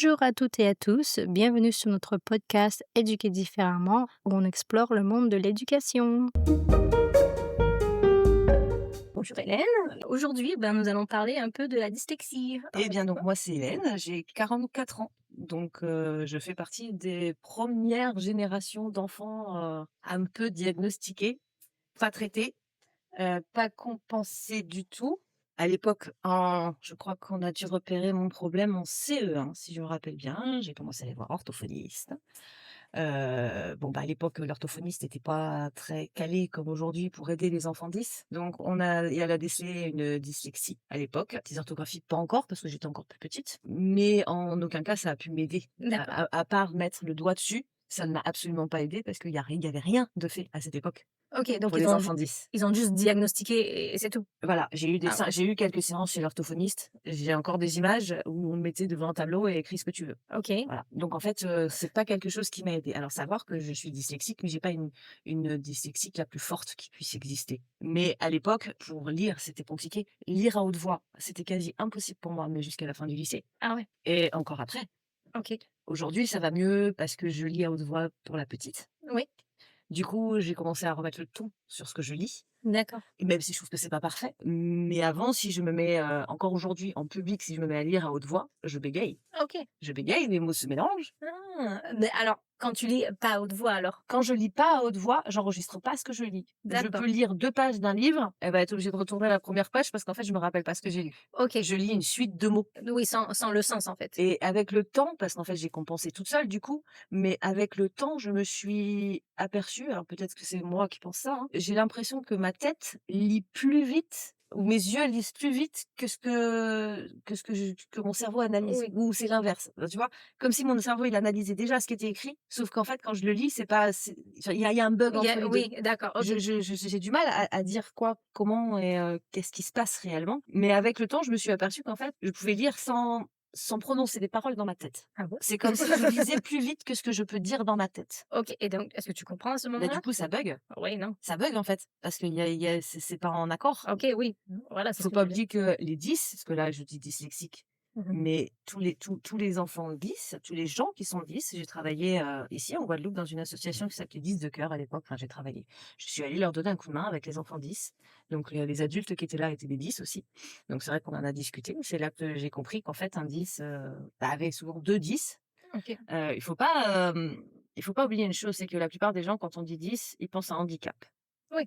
Bonjour à toutes et à tous, bienvenue sur notre podcast Éduquer différemment où on explore le monde de l'éducation. Bonjour Hélène, aujourd'hui nous allons parler un peu de la dyslexie. Eh bien, donc moi, c'est Hélène, j'ai 44 ans. Donc, je fais partie des premières générations d'enfants un peu diagnostiqués, pas traités, pas compensés du tout. À l'époque, je crois qu'on a dû repérer mon problème en CE1, si je me rappelle bien. J'ai commencé à aller voir orthophoniste. À l'époque, l'orthophoniste n'était pas très calé comme aujourd'hui pour aider les enfants 10. Donc elle a décelé une dyslexie à l'époque. Dysorthographie, pas encore, parce que j'étais encore plus petite. Mais en aucun cas, ça a pu m'aider. D'accord. À part mettre le doigt dessus, ça ne m'a absolument pas aidé parce qu'il y avait rien de fait à cette époque Ok, donc pour les enfants 10. ils ont juste diagnostiqué et c'est tout. Voilà, Ouais. j'ai eu quelques séances chez l'orthophoniste. J'ai encore des images où on me mettait devant un tableau et écrit ce que tu veux. Ok, Voilà. Donc en fait, c'est pas quelque chose qui m'a aidée. Alors savoir que je suis dyslexique, mais j'ai pas une dyslexique la plus forte qui puisse exister. Mais à l'époque, pour lire, c'était compliqué. Lire à haute voix, c'était quasi impossible pour moi, mais jusqu'à la fin du lycée ah ouais, et encore après. ok, Aujourd'hui, ça va mieux parce que je lis à haute voix pour la petite. oui, Du coup, j'ai commencé à remettre le ton sur ce que je lis. d'accord, Et même si je trouve que c'est pas parfait, mais avant, si je me mets, encore aujourd'hui en public, si je me mets à lire à haute voix, je bégaye. ok. Je bégaye, les mots se mélangent. Mais alors, quand tu lis pas à haute voix alors? Quand je lis pas à haute voix, j'enregistre pas ce que je lis. Je D'accord, peux lire 2 pages d'un livre, elle va être obligée de retourner à la première page parce qu'en fait, je me rappelle pas ce que j'ai lu. ok, Je lis une suite de mots oui, sans le sens en fait. et avec le temps, parce qu'en fait, j'ai compensé toute seule du coup, mais avec le temps, je me suis aperçue, alors peut-être que c'est moi qui pense ça, hein, j'ai l'impression que ma tête lit plus vite ou mes yeux lisent plus vite que mon cerveau analyse, Oui, ou c'est l'inverse, tu vois? Comme si mon cerveau, il analysait déjà ce qui était écrit, sauf qu'en fait, quand je le lis, c'est pas c'est enfin, il y a un bug entre les 2. oui, d'accord, ok. J'ai du mal à dire quoi, comment et qu'est-ce qui se passe réellement. Mais avec le temps, je me suis aperçue qu'en fait, je pouvais lire sans prononcer des paroles dans ma tête. Ah bon? C'est comme si je lisais plus vite que ce que je peux dire dans ma tête. Ok, et donc, est-ce que tu comprends à ce Là, du moment-là? coup, ça bug. Oui, non. Ça bug, en fait, parce qu'il y a c'est pas en accord. Ok, oui, voilà, c'est ce Faut que je pas veux dire. oublier que les 10, parce que là, je dis dyslexique, Mhm. mais tous les enfants 10, tous les gens qui sont 10, j'ai travaillé, ici en Guadeloupe dans une association qui s'appelait 10 de cœur à l'époque, enfin j'ai travaillé. Je suis allée leur donner un coup de main avec les enfants 10. Donc les adultes qui étaient là étaient des 10 aussi. Donc c'est vrai qu'on en a discuté. C'est là que j'ai compris qu'en fait un 10, avait souvent 2 10. Ok, Heu, il faut pas, il faut pas oublier une chose, c'est que la plupart des gens quand on dit 10, ils pensent à handicap. oui,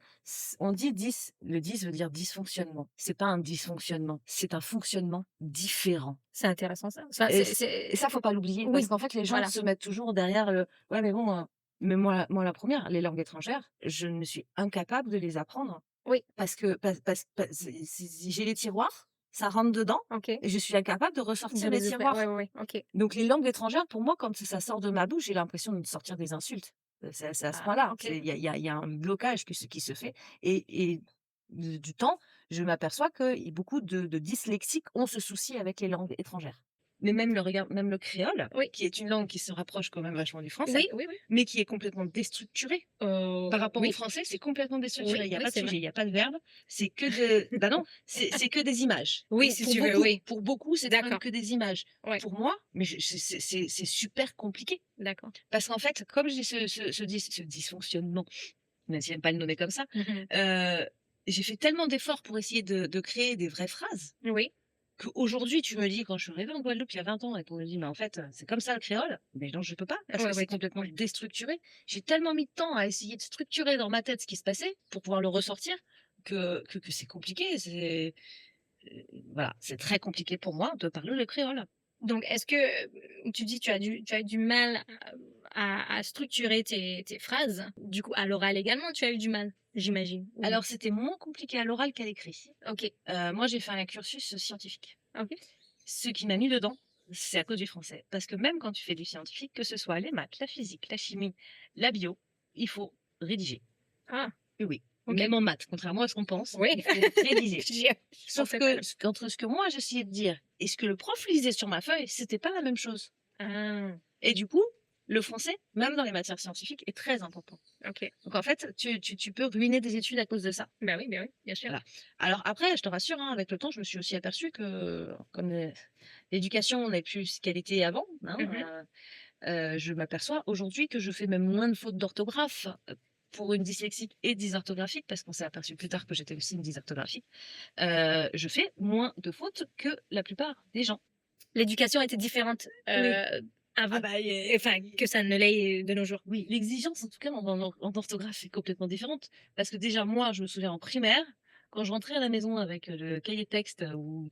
On dit 10, le 10 veut dire dysfonctionnement. C'est pas un dysfonctionnement, c'est un fonctionnement différent. c'est intéressant ça. Enfin, Et ça, faut pas l'oublier parce oui, qu'en fait, les gens voilà. se mettent toujours derrière le «Ouais, mais bon, mais moi la première, les langues étrangères, je ne suis incapable de les apprendre Oui, parce que parce si j'ai les tiroirs, ça rentre dedans ok. et je suis incapable de De ressortir les les ouvrir, ouais, tiroirs. ouais, ouais, ok. Donc les langues étrangères, pour moi, quand ça sort de ma bouche, j'ai l'impression de sortir des insultes. C'est à ce Ah, point-là. ok. Il y a un blocage qui se fait et du temps, je m'aperçois que beaucoup de dyslexiques ont ce souci avec les langues étrangères. Mais même le créole, Oui, qui est une langue qui se rapproche quand même vachement du français, oui, oui, oui. mais qui est complètement déstructurée. Par rapport au Oui, français, c'est complètement déstructuré. oui, Il y a oui, pas de c'est vrai. sujet, il y a pas de verbe, c'est que de bah non, c'est que des images. Oui, si tu veux, oui. Pour beaucoup, c'est quand même D'accord. que des images. Ouais, Pour moi, mais c'est super compliqué d'accord. parce qu'en fait, comme j'ai ce dysfonctionnement, même si j'aime pas le nommer comme ça, Mhm. heu, j'ai fait tellement d'efforts pour essayer de créer des vraies phrases Oui, qu'aujourd'hui, tu me dis quand je suis arrivée en Guadeloupe il y a 20 ans et qu'on me dit: «Mais en fait, c'est comme ça le créole», mais non, je peux pas parce ouais, que c'est ouais, complètement ouais. déstructuré. J'ai tellement mis de temps à essayer de structurer dans ma tête ce qui se passait pour pouvoir le ressortir que c'est compliqué. Voilà, c'est très compliqué pour moi de parler le créole. Donc, est-ce que tu dis tu as eu du mal à structurer tes phrases? Du coup, à l'oral également, tu as eu du mal, j'imagine. Alors c'était moins compliqué à l'oral qu'à l'écrit. Ok, Moi j'ai fait un cursus scientifique. ok, Ce qui m'a mis dedans, c'est à cause du français. Parce que même quand tu fais du scientifique, que ce soit les maths, la physique, la chimie, la bio, il faut rédiger. ah, Oui, oui. ok. Même en maths, contrairement à ce qu'on pense, Oui, il faut rédiger. je Sauf pensais pas. que entre ce que moi j'essayais de dire et ce que le prof lisait sur ma feuille, c'était pas la même chose. Ah, Et du coup, le français, même dans les matières scientifiques, est très important. OK. Donc en fait, tu peux ruiner des études à cause de ça. Bah oui, bien sûr. Voilà. Alors après, je te rassure, hein, avec le temps, je me suis aussi aperçue que comme, l'éducation n'est plus ce qu'elle était avant, hein, Mmh. je m'aperçois aujourd'hui que je fais même moins de fautes d'orthographe, pour une dyslexique et dysorthographique, parce qu'on s'est aperçu plus tard que j'étais aussi une dysorthographique. Je fais moins de fautes que la plupart des gens. L'éducation était différente, Oui. Ah avant, bah, enfin, que ça ne l'est de nos jours. oui, l'exigence en tout cas en orthographe est complètement différente. Parce que déjà moi, je me souviens en primaire, quand je rentrais à la maison avec, le cahier de texte où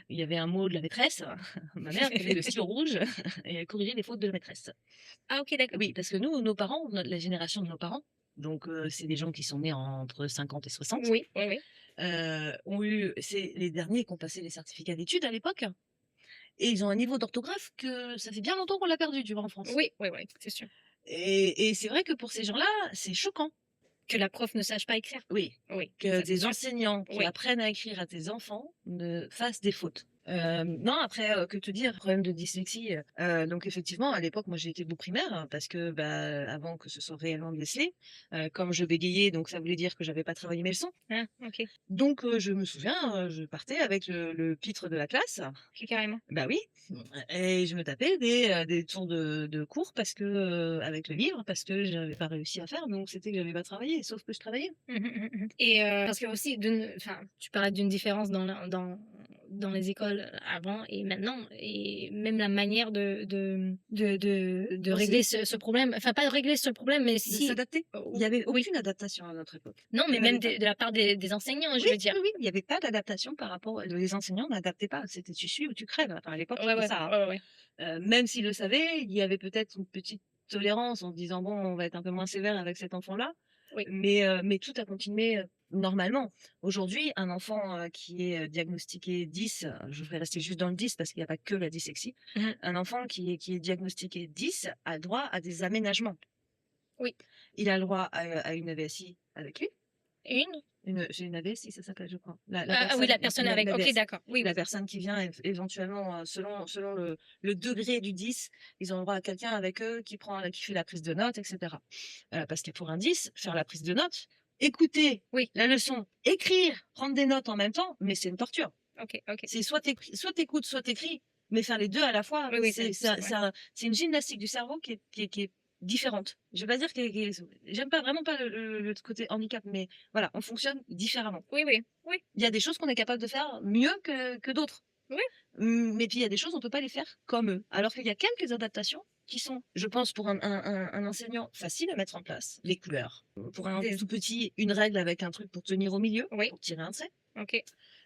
il y avait un mot de la maîtresse, ma mère prenait le stylo rouge et elle corrigeait les fautes de la maîtresse. Ah OK, d'accord. Oui, parce que nous, nos parents, la génération de nos parents, donc c'est des gens qui sont nés entre 50 et 60, Oui, oui, oui. c'est les derniers qui ont passé les certificats d'études à l'époque et ils ont un niveau d'orthographe que ça fait bien longtemps qu'on l'a perdu, tu vois, en France. Oui, oui, oui, c'est sûr. Et c'est vrai que pour ces gens-là, c'est choquant. Que la prof ne sache pas écrire. Oui, Oui, que ça c'est des sûr. enseignants qui Oui. apprennent à écrire à tes enfants ne fassent des fautes. Non, après, que te dire? Problème de dyslexie, donc effectivement, à l'époque, moi, j'ai été beau primaire hein, parce que, bah, avant que ce soit réellement décelé, comme je bégayais, donc ça voulait dire que j'avais pas travaillé mes leçons. Ah OK. Donc je me souviens, je partais avec le pitre de la classe. OK, carrément. Bah oui, et je me tapais des tours de cours parce que, avec le livre, parce que j'avais pas réussi à faire, donc c'était que j'avais pas travaillé, sauf que je travaillais. Mmh mh, mmh mh. Et parce que aussi enfin, tu parlais d'une différence dans les écoles avant et maintenant et même la manière de régler Aussi, ce problème, enfin pas de régler ce problème, mais de si s'adapter. Il y avait oui, aucune adaptation à notre époque. non, Il mais y en avait même pas. de la part des enseignants, je Oui, veux dire. oui, oui, il y avait pas d'adaptation par rapport les enseignants n'adaptaient pas, c'était tu suis ou tu crèves. Enfin à l'époque, Ouais, c'était ouais, ça, hein. ouais, ouais. Même s'ils le savaient, il y avait peut-être une petite tolérance en se disant: «Bon, on va être un peu moins sévère avec cet enfant-là». Oui. Mais tout a continué, normalement. Aujourd'hui, un enfant, qui est, diagnostiqué 10, je vais rester juste dans le 10 parce qu'il y a pas que la dyslexie. Mmh. Un enfant qui est diagnostiqué 10 a le droit à des aménagements. Oui. Il a le droit à une AVSI avec lui. Une? J'ai une AVSI, ça s'appelle, je crois. La Ah oui, personne la personne avec, une OK, AVS. d'accord. Oui, La oui. personne qui vient éventuellement, selon le degré du 10, ils ont le droit à quelqu'un avec eux qui fait la prise de notes et cetera. Parce que pour un 10, faire la prise de notes, écouter Oui. la leçon, écrire, prendre des notes en même temps, mais c'est une torture. OK, OK. C'est soit tu écoutes, soit tu écris, mais faire les 2 à la fois, Oui, oui, c'est vrai. c'est une gymnastique du cerveau qui est différente. Je vais pas dire qu'elle est j'aime pas vraiment pas le côté handicap, mais voilà, on fonctionne différemment. Oui, oui. Oui, Il y a des choses qu'on est capable de faire mieux que d'autres. oui. Mais puis il y a des choses, on peut pas les faire comme eux. Alors qu'il y a quelques adaptations qui sont, je pense, pour un enseignant, faciles à mettre en place. Les couleurs. Pour un Des tout petit, une règle avec un truc pour tenir au milieu, Oui, pour tirer un trait. OK.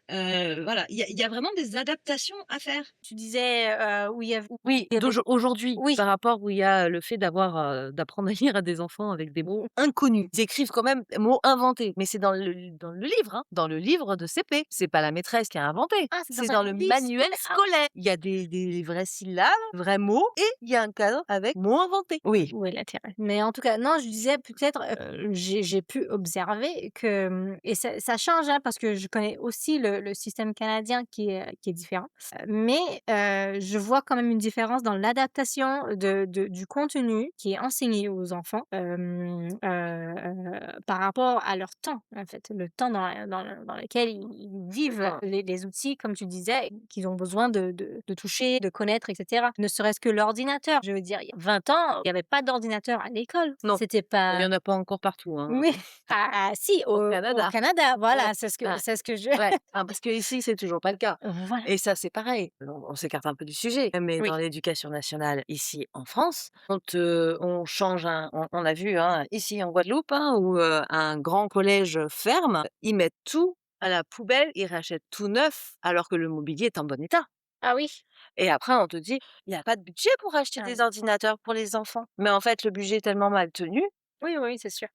Voilà, il y a vraiment des adaptations à faire. Tu disais, où il y a Oui, il y a des aujourd'hui, oui, par rapport où il y a le fait d'apprendre à lire à des enfants avec des mots inconnus. Ils écrivent quand même des mots inventés, mais c'est dans le livre, hein, dans le livre de CP. C'est pas la maîtresse qui a inventé, ah, c'est c'est dans un dans le livre manuel scolaire. Ah, scolaire. Il y a des vraies syllabes, vrais mots et il y a un cadre avec mots inventés. Oui. où est l'intérêt? Mais en tout cas, non, je disais peut-être, j'ai pu observer que, et ça change, hein, parce que je connais aussi le système canadien qui est différent. Mais, je vois quand même une différence dans l'adaptation du contenu qui est enseigné aux enfants, par rapport à leur temps, en fait. Le temps dans lequel ils vivent Mmh. les outils, comme tu disais, qu'ils ont besoin de toucher, de connaître et cetera. Ne serait-ce que l'ordinateur. Je veux dire, il y a 20 ans, il y avait pas d'ordinateur à l'école. Non, C'était il y pas en a pas encore partout, hein, oui, ah si, au au Canada. Canada, Ouais, voilà, ouais. c'est ce que je Ouais, parce qu'ici, c'est toujours pas le cas. voilà. Et ça, c'est pareil. On s'écarte un peu du sujet, mais Oui. dans l'éducation nationale ici en France, quand, on change on a vu, hein, ici en Guadeloupe, hein, où, un grand collège ferme, ils mettent tout à la poubelle, ils rachètent tout neuf, alors que le mobilier est en bon état. Ah oui? Et après on te dit: «Il y a pas de budget pour acheter Ah des ordinateurs pour les enfants». Mais en fait, le budget est tellement mal tenu, oui, oui, c'est sûr.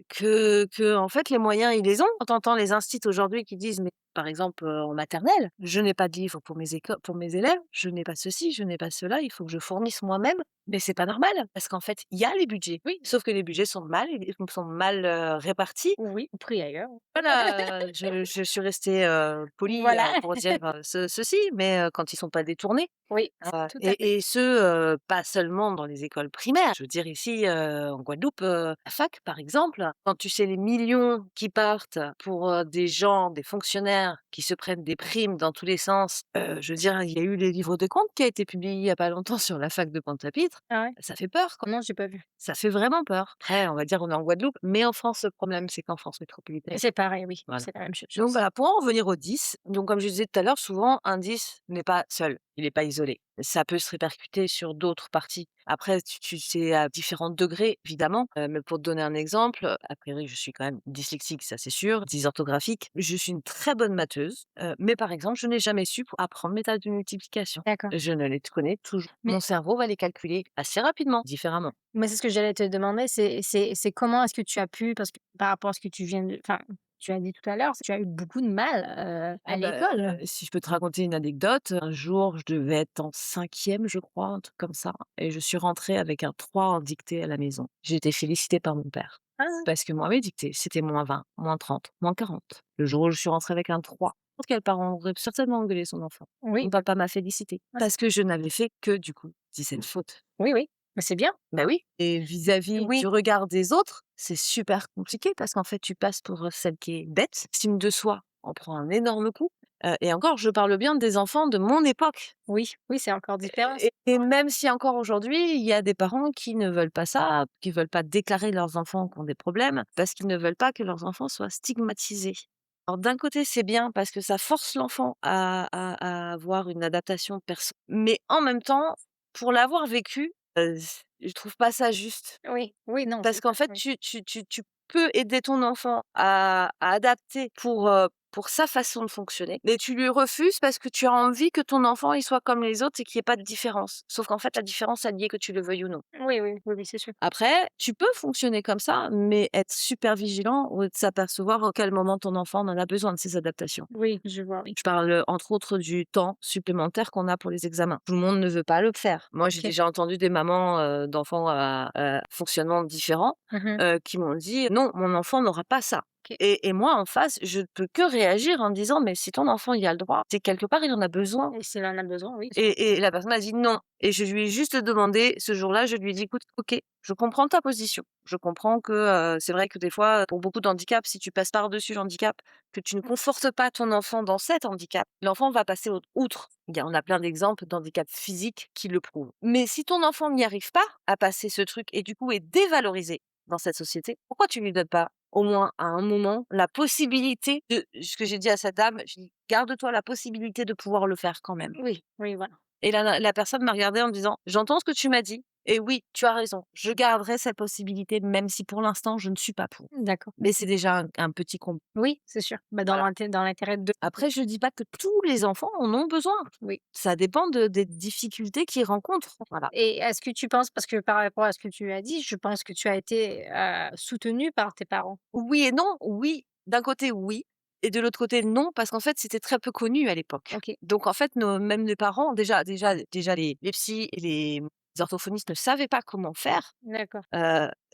que en fait, les moyens, ils les ont. Quand tu entends les instituts aujourd'hui qui disent: «Mais par exemple, en maternelle, je n'ai pas de livre pour mes élèves, je n'ai pas ceci, je n'ai pas cela, il faut que je fournisse moi-même. Mais c'est pas normal parce qu'en fait, il y a les budgets. Oui, sauf que les budgets sont mal, répartis. Oui, ou pris ailleurs. Voilà, je suis restée, polie, Voilà. pour dire, ceci, mais quand ils sont pas détournés. Oui, tout à fait. Et ce, pas seulement dans les écoles primaires. Je veux dire ici, en Guadeloupe, à fac, par exemple, quand tu sais les millions qui partent pour, des gens, des fonctionnaires qui se prennent des primes dans tous les sens, je veux dire, il y a eu les livres de comptes qui a été publié il y a pas longtemps sur la fac de Pointe-à-Pitre. Ah ouais? Ça fait peur, quoi. Non, j'ai pas vu. Ça fait vraiment peur. Après, on va dire, on est en Guadeloupe, mais en France, le problème, c'est qu'en France métropolitaine. C'est pareil, oui, Voilà. c'est la même chose. Donc voilà, pour en revenir aux 10, donc comme je disais tout à l'heure, souvent un 10 n'est pas seul, il n'est pas isolé. Ça peut se répercuter sur d'autres parties. Après, c'est à différents degrés, évidemment. Mais pour te donner un exemple, a priori, je suis quand même dyslexique, ça c'est sûr, dysorthographique. Je suis une très bonne matheuse, mais par exemple, je n'ai jamais su pour apprendre mes tables de multiplication. D'accord. Je ne les connais toujours. Mais Mon cerveau va les calculer assez rapidement, différemment. mais c'est ce que j'allais te demander, c'est comment est-ce que tu as pu parce que par rapport à ce que tu viens de enfin, tu as dit tout à l'heure, tu as eu beaucoup de mal, Ah à bah, l'école? si je peux te raconter une anecdote, un jour, je devais être en cinquième, je crois, un truc comme ça, et je suis rentrée avec un 3 en dictée à la maison. J'ai été félicitée par mon père Ah! parce que moi, mes dictées, c'était -20, -30, -40. Le jour où je suis rentrée avec un 3, n'importe quel parent aurait certainement engueulé son enfant. Oui, Mon papa m'a félicitée ah parce que je n'avais fait que, du coup, 17 fautes. oui, oui, mais c'est bien. Bah oui, et vis-à-vis Oui, du regard des autres, c'est super compliqué parce qu'en fait, tu passes pour, celle qui est bête. L'estime de soi en prend un énorme coup, et encore, je parle bien des enfants de mon époque, oui, oui, c'est encore différent. et même si encore aujourd'hui, il y a des parents qui ne veulent pas ça, qui veulent pas déclarer leurs enfants qui ont des problèmes, parce qu'ils ne veulent pas que leurs enfants soient stigmatisés. Alors d'un côté, c'est bien parce que ça force l'enfant à avoir une adaptation perso, mais en même temps, pour l'avoir vécu, je trouve pas ça juste. Oui, oui, non, Parce c'est qu'en ça, fait, oui. tu peux aider ton enfant à adapter pour sa façon de fonctionner, mais tu lui refuses parce que tu as envie que ton enfant, il soit comme les autres et qu'il y ait pas de différence. Sauf qu'en fait, la différence, elle y est que tu le veuilles ou non. Oui, oui, oui, oui, c'est sûr. Après, tu peux fonctionner comme ça, mais être super vigilant ou de s'apercevoir à quel moment ton enfant en a besoin de ces adaptations. Oui, je vois, oui. Je parle, entre autres, du temps supplémentaire qu'on a pour les examens. Tout le monde ne veut pas le faire. Moi, j'ai OK. déjà entendu des mamans, d'enfants à fonctionnement différent, Mmh. qui m'ont dit: «Non, mon enfant n'aura pas ça». OK. Et moi, en face, je ne peux que réagir en disant: «Mais si ton enfant y a le droit, c'est quelque part, il en a besoin». Et s'il en a besoin, oui. Et la personne a dit: «Non», et je lui ai juste demandé ce jour-là, je lui ai dit: «Écoute, OK, je comprends ta position. Je comprends que, c'est vrai que des fois, pour beaucoup d'handicaps, si tu passes par-dessus l'handicap, que tu ne confortes pas ton enfant dans cet handicap, l'enfant va passer outre». On a plein d'exemples d'handicaps physiques qui le prouvent. Mais si ton enfant n'y arrive pas à passer ce truc et du coup est dévalorisé dans cette société, pourquoi tu lui donnes pas, au moins à un moment, la possibilité de ce que j'ai dit à cette dame, je dis: «Garde-toi la possibilité de pouvoir le faire quand même». Oui, oui, voilà. Et la personne m'a regardée en me disant: «J'entends ce que tu m'as dit et oui, tu as raison. Je garderai cette possibilité même si pour l'instant je ne suis pas pour». D'accord. Mais c'est déjà un petit comble. Oui, c'est sûr. Bah, Voilà. dans l'intérêt de Après, je dis pas que tous les enfants en ont besoin. oui. Ça dépend des difficultés qu'ils rencontrent. Voilà. Et est-ce que tu penses parce que par rapport à ce que tu as dit, je pense que tu as été, soutenue par tes parents? Oui et non. Oui, d'un côté oui, et de l'autre côté non, parce qu'en fait, c'était très peu connu à l'époque. OK, Donc en fait, même les parents, déjà les psys et les orthophonistes ne savaient pas comment faire, d'accord.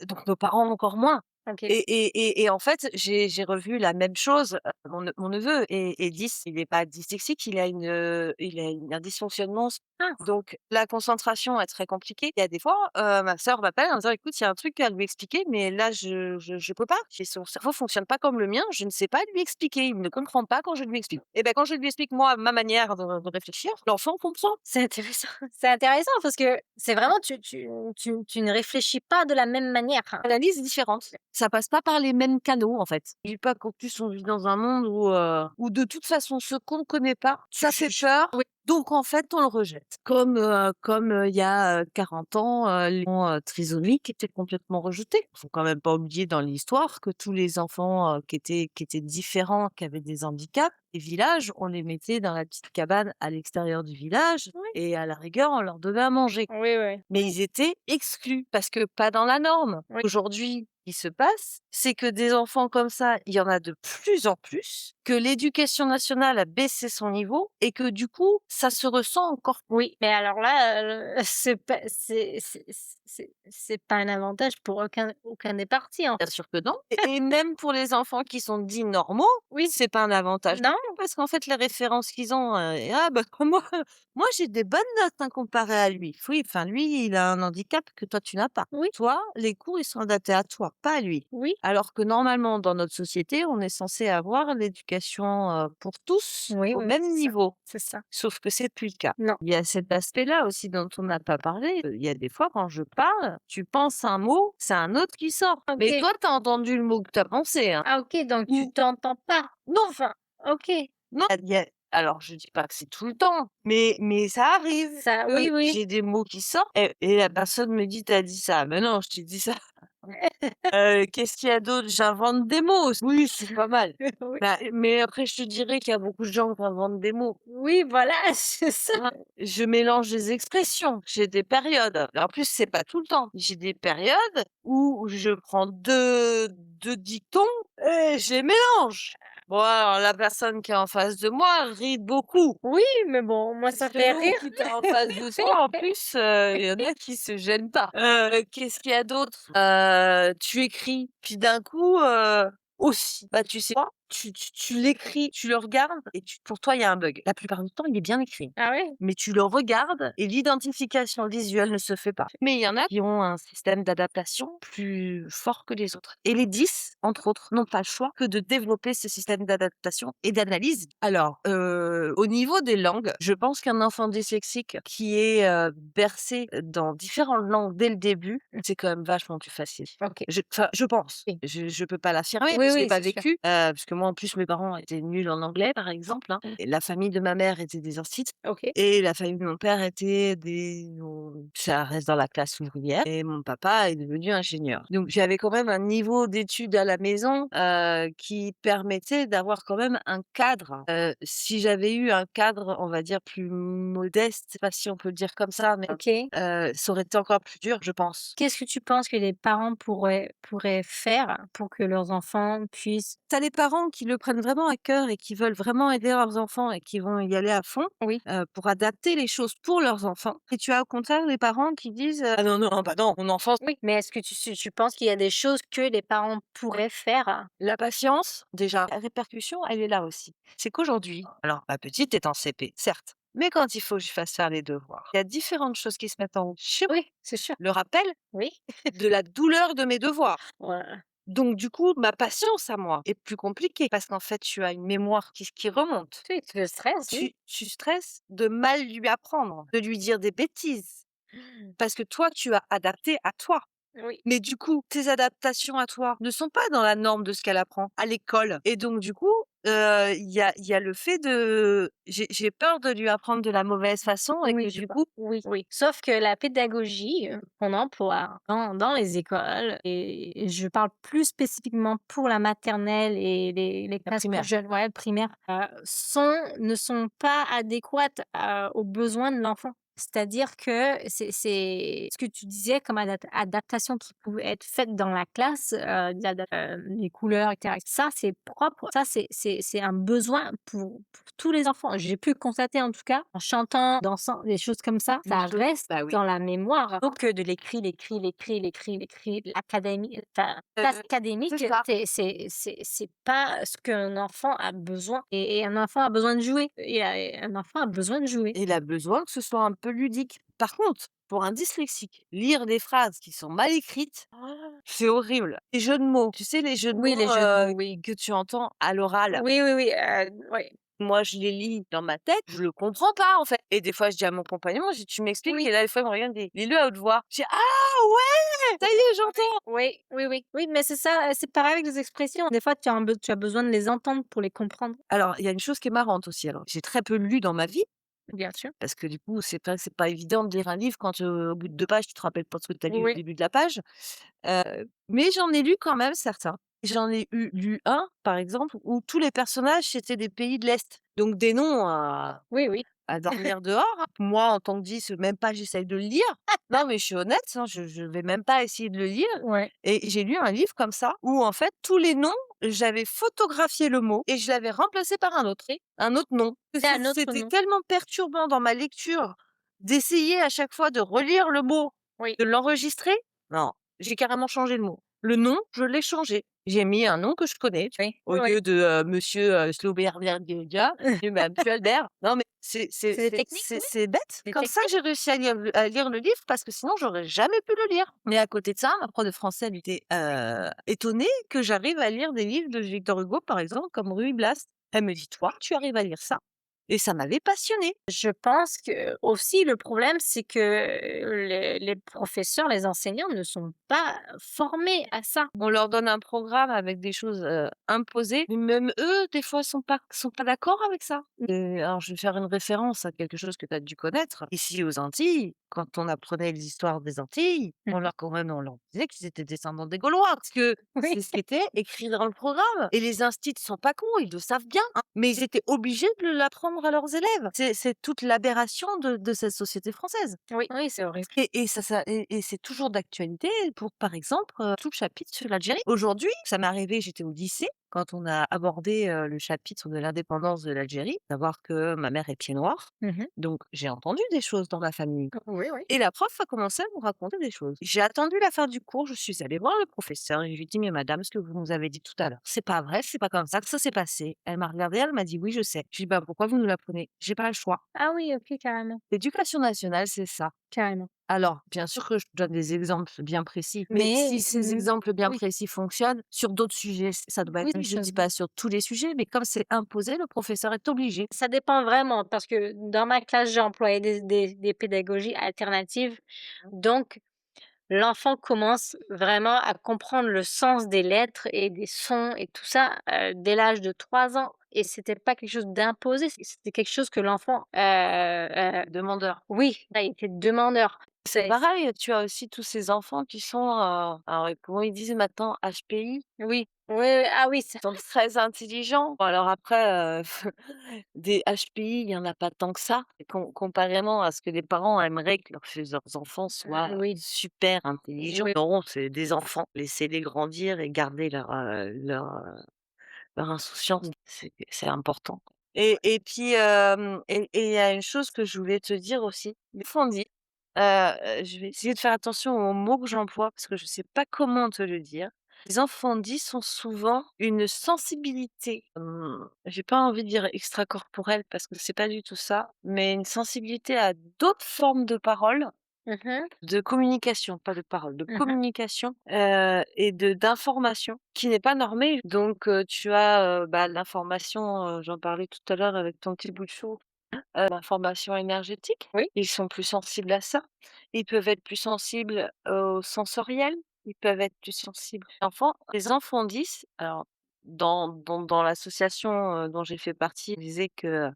donc nos parents encore moins. OK. Et en fait, j'ai revu la même chose, mon neveu est 10, il est pas dyslexique, il a un dysfonctionnement, Ah! donc la concentration est très compliquée. Il y a des fois, ma sœur m'appelle en me disant: «Écoute, il y a un truc à lui expliquer, mais là je peux pas. Son cerveau fonctionne pas comme le mien, je ne sais pas lui expliquer, il ne comprend pas quand je lui explique». Et ben, quand je lui explique moi ma manière de réfléchir, l'enfant comprend. C'est intéressant. C'est intéressant parce que c'est vraiment tu ne réfléchis pas de la même manière. L'analyse est différente. Ça passe pas par les mêmes canaux, en fait. Je dis pas qu'en plus on vit dans un monde où de toute façon ce qu'on ne connaît pas, ça fait peur. Oui. Donc en fait, on le rejette. Comme il y a 40 ans, les enfants trisomiques étaient complètement rejetés. Faut quand même pas oublier dans l'histoire que tous les enfants qui étaient différents, qui avaient des handicaps, les villages, on les mettait dans la petite cabane à l'extérieur du village Oui. et à la rigueur, on leur donnait à manger. Oui, oui. Mais ils étaient exclus parce que pas dans la norme. Oui. Aujourd'hui, ce qui se passe, c'est que des enfants comme ça, il y en a de plus en plus, que l'éducation nationale a baissé son niveau et que du coup, ça se ressent encore. Oui, mais alors là, c'est pas un avantage pour aucun des partis, en Bien sûr que non. Et même pour les enfants qui sont dits normaux, Oui. c'est pas un avantage Non? non plus parce qu'en fait, les références qu'ils ont, ah bah, moi j'ai des bonnes notes, hein, comparé à lui. Oui, enfin lui, il a un handicap que toi tu n'as pas. Oui. Toi, les cours, ils sont adaptés à toi, pas à lui. Oui. Alors que normalement, dans notre société, on est censé avoir l'éducation, pour tous Oui, au oui, même c'est ça. niveau. C'est ça. Sauf que c'est plus le cas. Non. Il y a cet aspect-là aussi dont on n'a pas parlé. Il y a des fois quand je parle, tu penses un mot, c'est un autre qui sort. Mais OK. toi, tu as entendu le mot que tu as pensé, hein. Ah OK, donc tu Ou t'entends pas? non, Enfin, OK. non, alors je dis pas que c'est tout le temps, mais ça arrive Ça que oui, oui. j'ai des mots qui sortent et la personne me dit: «Tu as dit ça». Mais non, je t'ai dit ça. Qu'est-ce qu'il y a d'autre? J'invente des mots. Oui, c'est pas mal. Oui. Bah, mais après je te dirais qu'il y a beaucoup de gens qui inventent des mots. Oui, voilà, c'est ça. Hein, je mélange les expressions, j'ai des périodes. En plus, c'est pas tout le temps. J'ai des périodes où je prends 2 dictons et je les mélange. Bon, alors la personne qui est en face de moi rit beaucoup. Oui, mais bon, moi ça fait Selon rire. qui tu en face de toi, en plus, il y en a qui se gênent pas. Qu'est-ce qu'il y a d'autre? Tu écris, puis d'un coup, aussi, bah, tu sais quoi? Tu l'écris, tu le regardes et pour toi, il y a un bug. La plupart du temps, il est bien écrit. Ah ouais? Mais tu le regardes et l'identification visuelle ne se fait pas. Mais il y en a qui ont un système d'adaptation plus fort que les autres. Et les 10, entre autres, n'ont pas le choix que de développer ce système d'adaptation et d'analyse. Alors, au niveau des langues, je pense qu'un enfant dyslexique qui est bercé dans différentes langues dès le début, c'est quand même vachement plus facile. OK. Enfin, je pense. Oui. Je peux pas l'affirmer, Oui, je l'ai oui, pas c'est sûr. vécu, parce que moi, en plus, mes parents étaient nuls en anglais, par exemple, hein. Et la famille de ma mère était des instituts OK. et la famille de mon père était ça reste dans la classe ouvrière et mon papa est devenu ingénieur. Donc j'avais quand même un niveau d'études à la maison, qui permettait d'avoir quand même un cadre. Si j'avais eu un cadre, on va dire, plus modeste, je sais pas si on peut le dire comme ça, mais OK. ça aurait été encore plus dur, je pense. Qu'est-ce que tu penses que les parents pourraient faire pour que leurs enfants puissent Tu as les parents qui le prennent vraiment à cœur et qui veulent vraiment aider leurs enfants et qui vont y aller à fond, oui, pour adapter les choses pour leurs enfants. Et tu as au contraire les parents qui disent, «Ah non, non, bah non, mon enfant». oui, mais est-ce que tu penses qu'il y a des choses que les parents pourraient faire? La patience, déjà, la répercussion, elle est là aussi. C'est qu'aujourd'hui, alors ma petite est en CP, certes, mais quand il faut que je fasse faire les devoirs, il y a différentes choses qui se mettent en route chez moi. Oui, c'est sûr. Le rappel Oui. de la douleur de mes devoirs. Ouais. Donc du coup, ma patience à moi est plus compliquée parce qu'en fait, tu as une mémoire qui remonte. Oui, le stress, oui. Tu stresses de mal lui apprendre, de lui dire des bêtises, parce que toi, tu as adapté à toi. Oui. Mais du coup, tes adaptations à toi ne sont pas dans la norme de ce qu'elle apprend à l'école. Et donc du coup, il y a le fait de j'ai peur de lui apprendre de la mauvaise façon et Oui, que je du vois. coup Oui, oui. Sauf que la pédagogie, qu'on emploie dans les écoles et je parle plus spécifiquement pour la maternelle et les la classes plus primaire. jeunes, ouais, primaires, ne sont pas adéquates, aux besoins de l'enfant. C'est-à-dire que c'est ce que tu disais comme adaptation qui pouvait être faite dans la classe, les couleurs et cetera. Ça, c'est propre, ça, c'est un besoin pour tous les enfants. J'ai pu constater en tout cas, en chantant, dansant, des choses comme ça reste Bah oui. dans la mémoire. Plutôt que de l'écrit, l'académie enfin, classe académique, c'est ça. c'est pas ce qu'un enfant a besoin et un enfant a besoin de jouer. Un enfant a besoin de jouer. Il a besoin que ce soit un peu ludique. Par contre, pour un dyslexique, lire des phrases qui sont mal écrites, c'est horrible. Les jeux de mots, tu sais, les jeux de Oui, mots les jeux de mots, oui. que tu entends à l'oral. Oui, oui, oui, oui. Moi, je les lis dans ma tête, je le comprends pas, en fait. Et des fois, je dis à mon compagnon, je dis: «Tu m'expliques?» Oui. Et là, des fois, il me regarde, il dit: «Lis-le à haute voix». Je dis: «Ah ouais! Ça y est, j'entends!» Oui, oui, oui. Oui, mais c'est ça, c'est pareil avec les expressions. Des fois, tu as besoin de les entendre pour les comprendre. Alors, il y a une chose qui est marrante aussi, alors, j'ai très peu lu dans ma vie, Bien sûr. parce que du coup, c'est pas évident de lire un livre quand, au bout de 2 pages, tu te rappelles pas ce que tu as lu au Oui. début de la page. Mais j'en ai lu quand même certains J'en ai lu un, par exemple, où tous les personnages, c'était des pays de l'Est. Donc des noms Oui, oui. à dormir dehors, hein. Moi, en tant que 10, même pas j'essaye de le lire. Non, mais je suis honnête, hein, je vais même pas essayer de le lire. Ouais. Et j'ai lu un livre comme ça, où en fait, tous les noms, j'avais photographié le mot et je l'avais remplacé par un autre nom. C'est un autre C'était nom. tellement perturbant dans ma lecture d'essayer à chaque fois de relire le mot, Oui. de l'enregistrer. Non, j'ai carrément changé le mot. Le nom, je l'ai changé. J'ai mis un nom que je connais, tu vois, Oui. au Oui. lieu de monsieur Slauberger-Gilga, monsieur Albert. Non, mais C'est des techniques, oui. c'est bête. Des Comme ça que techniques. j'ai réussi à lire le livre parce que sinon, j'aurais jamais pu le lire. Mais à côté de ça, ma prof de français, elle était étonnée que j'arrive à lire des livres de Victor Hugo, par exemple, comme Ruy Blas. Elle me dit, toi, tu arrives à lire ça. Et ça m'avait passionnée. Je pense que aussi le problème, c'est que les professeurs, les enseignants ne sont pas formés à ça. On leur donne un programme avec des choses imposées, mais même eux, des fois, sont pas d'accord avec ça. Et alors, je vais faire une référence à quelque chose que tu as dû connaître. Ici, aux Antilles, quand on apprenait les histoires des Antilles, on leur disait qu'ils étaient descendants des Gaulois, parce que Oui. c'est ce qui était écrit dans le programme. Et les instits sont pas cons, ils le savent bien, hein. Mais ils étaient obligés de l'apprendre à leurs élèves. C'est toute l'aberration de cette société française. Oui, oui, c'est horrible. Et c'est toujours d'actualité pour, par exemple, tout le chapitre sur l'Algérie. Aujourd'hui, ça m'est arrivé, j'étais au lycée, quand on a abordé le chapitre de l'indépendance de l'Algérie, savoir que ma mère est pied noir. Mhm. Donc, j'ai entendu des choses dans ma famille. Oui, oui. Et la prof a commencé à nous raconter des choses. J'ai attendu la fin du cours, je suis allée voir le professeur et je lui ai dit, mais madame, ce que vous nous avez dit tout à l'heure, c'est pas vrai, c'est pas comme ça que ça s'est passé. Elle m'a regardée, elle m'a dit, oui, je sais. Je lui ai dit, bah, pourquoi vous nous l'apprenez? J'ai pas le choix. Ah oui, ok, carrément. L'éducation nationale, c'est ça. Carrément. Alors, bien sûr que je donne des exemples bien précis, mais si ces exemples bien oui, précis fonctionnent, sur d'autres sujets, ça doit oui, être, je dis pas sur tous les sujets, mais comme c'est imposé, le professeur est obligé. ça dépend vraiment parce que dans ma classe, j'ai employé des pédagogies alternatives. Donc, l'enfant commence vraiment à comprendre le sens des lettres et des sons et tout ça dès l'âge de 3 ans. Et c'était pas quelque chose d'imposé, c'était quelque chose que l'enfant, Demandeur. oui, là, il était demandeur. C'est pareil, tu as aussi tous ces enfants qui sont, alors comment ils disent maintenant, HPI, Oui, oui, oui, ah oui, ils sont très intelligents. Bon, alors après, des HPI, il y en a pas tant que ça, comparément à ce que les parents aimeraient que leurs enfants soient oui, super intelligents. oui. Non, c'est des enfants, laissez-les grandir et garder leur insouciance, c'est important. Et puis, il y a une chose que je voulais te dire aussi. Des fois, on dit, je vais essayer de faire attention aux mots que j'emploie parce que je sais pas comment te le dire. Les enfants dits sont souvent une sensibilité, j'ai pas envie de dire extracorporelle parce que c'est pas du tout ça, mais une sensibilité à d'autres formes de paroles, Mmh. de communication, pas de parole, de Mmh. communication, et d'information qui n'est pas normée. Donc, tu as, bah, l'information, j'en parlais tout à l'heure avec ton petit bout de chou, l'information énergétique. Oui. Ils sont plus sensibles à ça. Ils peuvent être plus sensibles au sensoriel. Ils peuvent être plus sensibles les enfants 10, alors dans l'association, dont j'ai fait partie, ils disaient que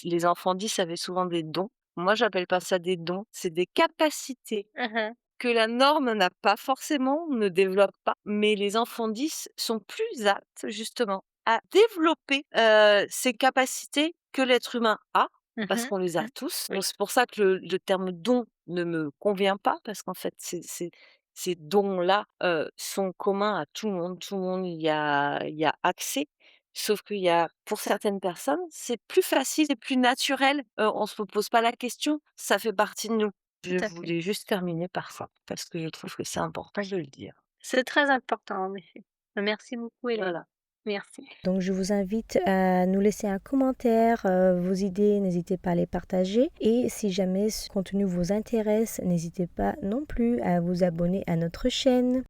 les enfants 10 avaient souvent des dons. Moi, j'appelle pas ça des dons, c'est des capacités Mmh. que la norme n'a pas forcément, ne développe pas, mais les enfants 10 sont plus aptes justement à développer, ces capacités que l'être humain a, parce Mmh. qu'on les a tous. Oui. Donc c'est pour ça que le terme don ne me convient pas, parce qu'en fait ces dons-là, sont communs à tout le monde. Tout le monde y a accès, sauf qu'il y a pour certaines personnes, c'est plus facile, c'est plus naturel, on se pose pas la question, ça fait partie de nous. Tout Je à fait. voulais juste terminer par ça, parce que je trouve que c'est important de le dire. C'est très important en effet. Merci beaucoup Hélène. Voilà. Merci. Donc je vous invite à nous laisser un commentaire, vos idées, n'hésitez pas à les partager. Et si jamais ce contenu vous intéresse, n'hésitez pas non plus à vous abonner à notre chaîne.